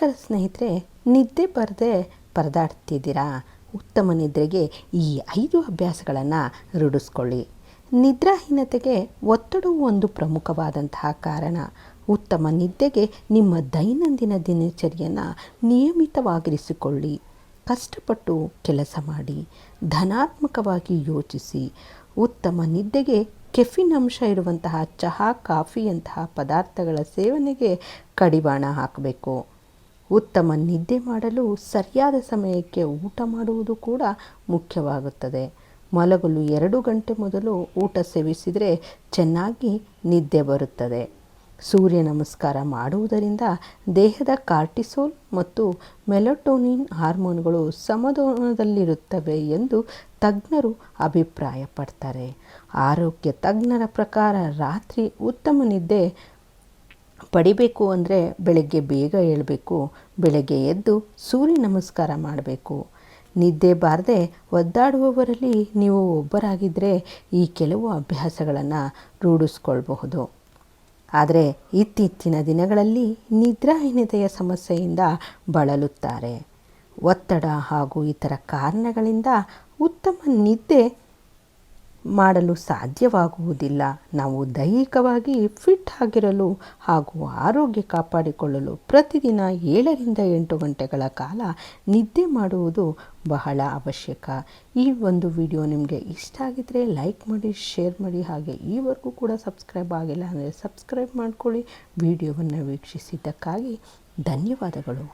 ನಮಸ್ಕಾರ ಸ್ನೇಹಿತರೆ, ನಿದ್ದೆ ಬರದೆ ಪರದಾಡ್ತಿದ್ದೀರಾ? ಉತ್ತಮ ನಿದ್ರೆಗೆ ಈ 5 ಅಭ್ಯಾಸಗಳನ್ನು ರೂಢಿಸ್ಕೊಳ್ಳಿ. ನಿದ್ರಾಹೀನತೆಗೆ ಒತ್ತಡವು ಒಂದು ಪ್ರಮುಖವಾದಂತಹ ಕಾರಣ. ಉತ್ತಮ ನಿದ್ದೆಗೆ ನಿಮ್ಮ ದೈನಂದಿನ ದಿನಚರಿಯನ್ನು ನಿಯಮಿತವಾಗಿರಿಸಿಕೊಳ್ಳಿ. ಕಷ್ಟಪಟ್ಟು ಕೆಲಸ ಮಾಡಿ, ಧನಾತ್ಮಕವಾಗಿ ಯೋಚಿಸಿ. ಉತ್ತಮ ನಿದ್ದೆಗೆ ಕೆಫಿನ್ ಅಂಶ ಇರುವಂತಹ ಚಹಾ, ಕಾಫಿಯಂತಹ ಪದಾರ್ಥಗಳ ಸೇವನೆಗೆ ಕಡಿವಾಣ ಹಾಕಬೇಕು. ಉತ್ತಮ ನಿದ್ದೆ ಮಾಡಲು ಸರಿಯಾದ ಸಮಯಕ್ಕೆ ಊಟ ಮಾಡುವುದು ಕೂಡ ಮುಖ್ಯವಾಗುತ್ತದೆ. ಮಲಗಲು 2 ಗಂಟೆ ಮೊದಲು ಊಟ ಸೇವಿಸಿದರೆ ಚೆನ್ನಾಗಿ ನಿದ್ದೆ ಬರುತ್ತದೆ. ಸೂರ್ಯ ನಮಸ್ಕಾರ ಮಾಡುವುದರಿಂದ ದೇಹದ ಕಾರ್ಟಿಸೋಲ್ ಮತ್ತು ಮೆಲಟೋನಿನ್ ಹಾರ್ಮೋನ್ಗಳು ಸಮತೋಲನದಲ್ಲಿರುತ್ತವೆ ಎಂದು ತಜ್ಞರು ಅಭಿಪ್ರಾಯಪಡ್ತಾರೆ. ಆರೋಗ್ಯ ತಜ್ಞರ ಪ್ರಕಾರ ರಾತ್ರಿ ಉತ್ತಮ ನಿದ್ದೆ ಪಡಿಬೇಕು ಅಂದರೆ ಬೆಳಗ್ಗೆ ಬೇಗ ಏಳಬೇಕು. ಬೆಳಗ್ಗೆ ಎದ್ದು ಸೂರ್ಯ ನಮಸ್ಕಾರ ಮಾಡಬೇಕು. ನಿದ್ದೆ ಬಾರದೆ ಒದ್ದಾಡುವವರಲ್ಲಿ ನೀವು ಒಬ್ಬರಾಗಿದ್ದರೆ ಈ ಕೆಲವು ಅಭ್ಯಾಸಗಳನ್ನು ರೂಢಿಸ್ಕೊಳ್ಬಹುದು. ಆದರೆ ಇತ್ತೀಚಿನ ದಿನಗಳಲ್ಲಿ ನಿದ್ರಾಹೀನತೆಯ ಸಮಸ್ಯೆಯಿಂದ ಬಳಲುತ್ತಾರೆ. ಒತ್ತಡ ಹಾಗೂ ಇತರ ಕಾರಣಗಳಿಂದ ಉತ್ತಮ ನಿದ್ದೆ ಮಾಡಲು ಸಾಧ್ಯವಾಗುವುದಿಲ್ಲ. ನಾವು ದೈಹಿಕವಾಗಿ ಫಿಟ್ ಆಗಿರಲು ಹಾಗೂ ಆರೋಗ್ಯ ಕಾಪಾಡಿಕೊಳ್ಳಲು ಪ್ರತಿದಿನ 7 ರಿಂದ 8 ಗಂಟೆಗಳ ಕಾಲ ನಿದ್ದೆ ಮಾಡುವುದು ಬಹಳ ಅವಶ್ಯಕ. ಈ ಒಂದು ವಿಡಿಯೋ ನಿಮಗೆ ಇಷ್ಟ ಆಗಿದ್ದರೆ ಲೈಕ್ ಮಾಡಿ, ಶೇರ್ ಮಾಡಿ. ಹಾಗೆ ಈವರೆಗೂ ಕೂಡ ಸಬ್ಸ್ಕ್ರೈಬ್ ಆಗಿಲ್ಲ ಅಂದರೆ ಸಬ್ಸ್ಕ್ರೈಬ್ ಮಾಡ್ಕೊಳ್ಳಿ. ವಿಡಿಯೋವನ್ನು ವೀಕ್ಷಿಸಿದ್ದಕ್ಕಾಗಿ ಧನ್ಯವಾದಗಳು.